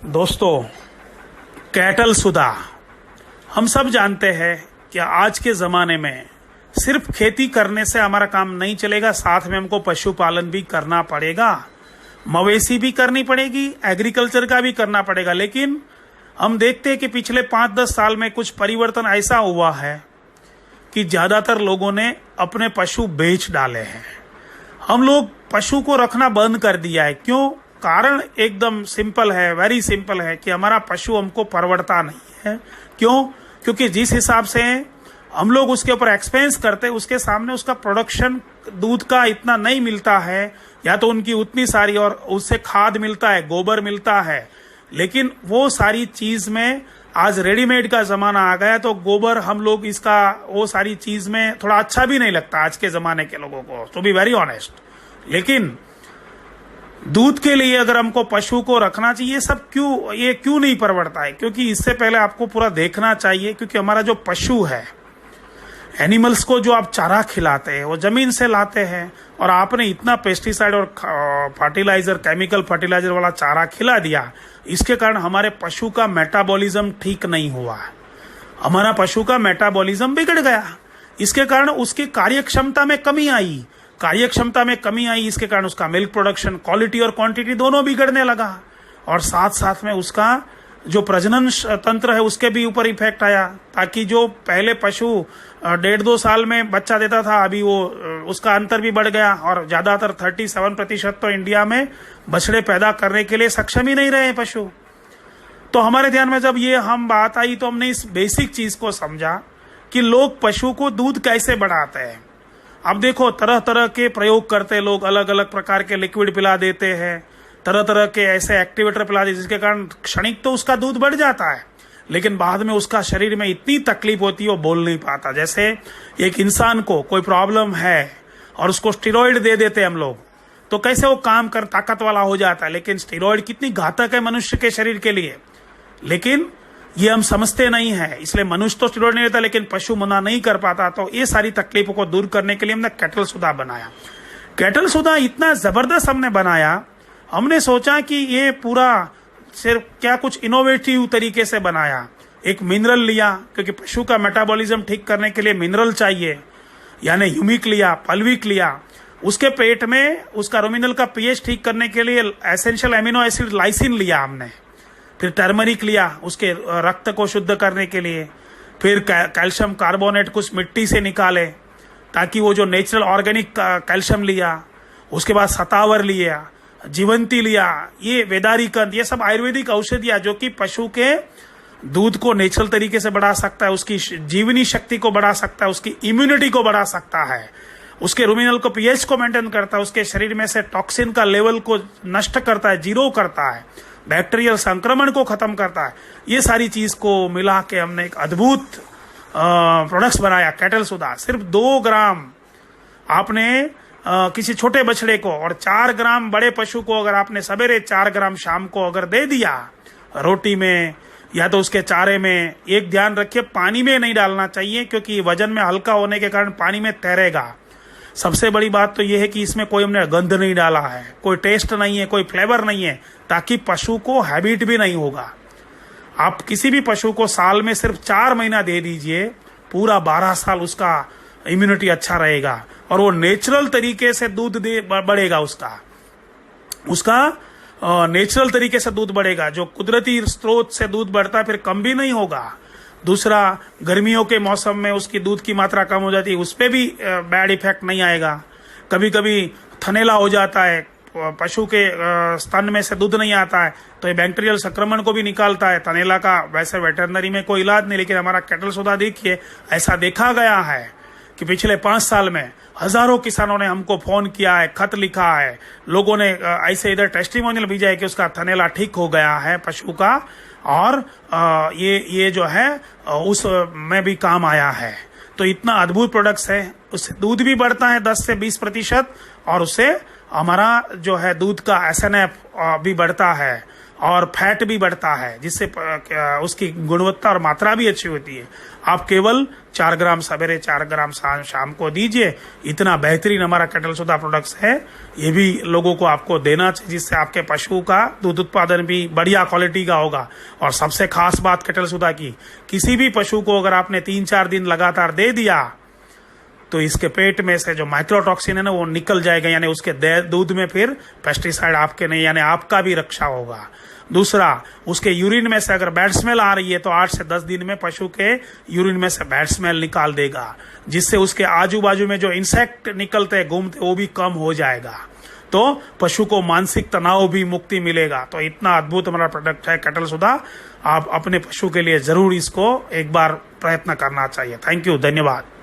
दोस्तों, कैटल सुधा। हम सब जानते हैं कि आज के ज़माने में सिर्फ खेती करने से हमारा काम नहीं चलेगा, साथ में हमको पशुपालन भी करना पड़ेगा, मवेशी भी करनी पड़ेगी, एग्रीकल्चर का भी करना पड़ेगा। लेकिन हम देखते हैं कि पिछले 5-10 साल में कुछ परिवर्तन ऐसा हुआ है कि ज़्यादातर लोगों ने अपने पशु बेच डाले हैं। हम लोग पशु को रखना बंद कर दिया है। क्यों? कारण एकदम सिंपल है, वेरी सिंपल है कि हमारा पशु हमको परवड़ता नहीं है। क्यों? क्योंकि जिस हिसाब से हम लोग उसके ऊपर एक्सपेंस करते हैं, उसके सामने उसका प्रोडक्शन दूध का इतना नहीं मिलता है, या तो उनकी उतनी सारी, और उससे खाद मिलता है, गोबर मिलता है, लेकिन वो सारी चीज में आज रेडीमेड का जमाना आ गया, तो गोबर हम लोग इसका वो सारी चीज में थोड़ा अच्छा भी नहीं लगता आज के जमाने के लोगों को, टू बी वेरी ऑनेस्ट। लेकिन दूध के लिए अगर हमको पशु को रखना चाहिए, ये क्यों नहीं परवड़ता है? क्योंकि इससे पहले आपको पूरा देखना चाहिए, क्योंकि हमारा जो पशु है, एनिमल्स को जो आप चारा खिलाते हैं वो जमीन से लाते हैं, और आपने इतना पेस्टिसाइड और फर्टिलाइजर, केमिकल फर्टिलाइजर वाला चारा खिला दिया, इसके कारण हमारे पशु का मेटाबॉलिज्म ठीक नहीं हुआ। हमारा पशु का मेटाबॉलिज्म बिगड़ गया, इसके कारण उसकी कार्यक्षमता में कमी आई। इसके कारण उसका मिल्क प्रोडक्शन, क्वालिटी और क्वांटिटी दोनों बिगड़ने लगा, और साथ साथ में उसका जो प्रजनन तंत्र है उसके भी ऊपर इफेक्ट आया। ताकि जो पहले पशु 1.5-2 साल में बच्चा देता था, अभी वो उसका अंतर भी बढ़ गया, और ज्यादातर 37% तो इंडिया में बछड़े पैदा करने के लिए सक्षम ही नहीं रहे पशु। तो हमारे ध्यान में जब ये हम बात आई, तो हमने इस बेसिक चीज को समझा कि लोग पशु को दूध कैसे बढ़ाते हैं। अब देखो, तरह तरह के प्रयोग करते लोग, अलग अलग प्रकार के लिक्विड पिला देते हैं, तरह तरह के ऐसे एक्टिवेटर पिला देते, जिसके कारण क्षणिक तो उसका दूध बढ़ जाता है, लेकिन बाद में उसका शरीर में इतनी तकलीफ होती है वो बोल नहीं पाता। जैसे एक इंसान को कोई प्रॉब्लम है और उसको स्टेरॉइड दे देते हम लोग, तो कैसे वो काम कर ताकत वाला हो जाता है। लेकिन स्टेरॉइड कितनी घातक है मनुष्य के शरीर के लिए, लेकिन ये हम समझते नहीं है। इसलिए मनुष्य तो स्टेरॉइड नहीं लेता, लेकिन पशु मना नहीं कर पाता। तो ये सारी तकलीफों को दूर करने के लिए हमने कैटल सुधा बनाया। कैटल सुधा इतना जबरदस्त हमने बनाया, हमने सोचा कि ये पूरा सिर्फ क्या कुछ इनोवेटिव तरीके से बनाया। एक मिनरल लिया, क्योंकि पशु का मेटाबॉलिज्म ठीक करने के लिए मिनरल चाहिए, यानी ह्यूमिक लिया, पल्विक लिया। उसके पेट में उसका रुमिनल का पीएच ठीक करने के लिए एसेंशियल एमिनो एसिड लाइसिन लिया हमने। फिर टर्मरिक लिया उसके रक्त को शुद्ध करने के लिए। फिर कैल्शियम कार्बोनेट कुछ मिट्टी से निकाले, ताकि वो जो नेचुरल ऑर्गेनिक कैल्शियम लिया। उसके बाद सतावर लिया, जीवंती लिया, ये वेदारी कंद, ये सब आयुर्वेदिक औषधियां जो कि पशु के दूध को नेचुरल तरीके से बढ़ा सकता है, उसकी जीवनी शक्ति को बढ़ा सकता है, उसकी इम्यूनिटी को बढ़ा सकता है, उसके रुमिनल को पीएच को मेंटेन करता है, उसके शरीर में से टॉक्सिन का लेवल को नष्ट करता है, जीरो करता है, बैक्टीरियल संक्रमण को खत्म करता है। ये सारी चीज को मिला के हमने एक अद्भुत प्रोडक्ट्स बनाया कैटल सुधा। सिर्फ 2 ग्राम आपने किसी छोटे बछड़े को, और 4 ग्राम बड़े पशु को अगर आपने सवेरे, 4 ग्राम शाम को अगर दे दिया रोटी में या तो उसके चारे में। एक ध्यान रखिए, पानी में नहीं डालना चाहिए, क्योंकि वजन में हल्का होने के कारण पानी में तैरेगा। सबसे बड़ी बात तो यह है कि इसमें कोई हमने गंध नहीं डाला है, कोई टेस्ट नहीं है, कोई फ्लेवर नहीं है, ताकि पशु को हैबिट भी नहीं होगा। आप किसी भी पशु को साल में सिर्फ 4 महीना दे दीजिए, पूरा 12 साल उसका इम्यूनिटी अच्छा रहेगा, और वो नेचुरल तरीके से दूध बढ़ेगा। उसका नेचुरल तरीके से दूध बढ़ेगा। जो कुदरती स्रोत से दूध बढ़ता है फिर कम भी नहीं होगा। दूसरा, गर्मियों के मौसम में उसकी दूध की मात्रा कम हो जाती है, उस पर भी बैड इफेक्ट नहीं आएगा। कभी कभी थनेला हो जाता है, पशु के स्तन में से दूध नहीं आता है, तो ये बैक्टीरियल संक्रमण को भी निकालता है। थनेला का वैसे वेटरनरी में कोई इलाज नहीं, लेकिन हमारा कैटल सुधा देखिए, ऐसा देखा गया है कि पिछले 5 साल में हजारों किसानों ने हमको फोन किया है, खत लिखा है, लोगों ने ऐसे इधर टेस्टिमोनियल भेजा है कि उसका थनेला ठीक हो गया है पशु का, और ये जो है उस में भी काम आया है। तो इतना अद्भुत प्रोडक्ट्स है, उससे दूध भी बढ़ता है 10 से 20%, और उससे हमारा जो है दूध का एसएनएफ भी बढ़ता है, और फैट भी बढ़ता है, जिससे उसकी गुणवत्ता और मात्रा भी अच्छी होती है। आप केवल 4 ग्राम सवेरे, 4 ग्राम शाम को दीजिए। इतना बेहतरीन हमारा कैटल सुधा प्रोडक्ट्स है, ये भी लोगों को आपको देना चाहिए, जिससे आपके पशु का दूध उत्पादन भी बढ़िया क्वालिटी का होगा। और सबसे खास बात कैटल सुधा की, किसी भी पशु को अगर आपने 3-4 दिन लगातार दे दिया तो इसके पेट में से जो माइक्रोटॉक्सिन है ना वो निकल जाएगा, यानी उसके दूध में फिर पेस्टिसाइड आपके नहीं, यानी आपका भी रक्षा होगा। दूसरा, उसके यूरिन में से अगर बैड स्मेल आ रही है तो 8 से 10 दिन में पशु के यूरिन में से बैड स्मेल निकाल देगा, जिससे उसके आजू बाजू में जो इंसेक्ट निकलते हैं, घूमते, वो भी कम हो जाएगा। तो पशु को मानसिक तनाव भी मुक्ति मिलेगा। तो इतना अद्भुत हमारा प्रोडक्ट है कैटल सुधा। आप अपने पशु के लिए जरूर इसको एक बार प्रयत्न करना चाहिए। थैंक यू, धन्यवाद।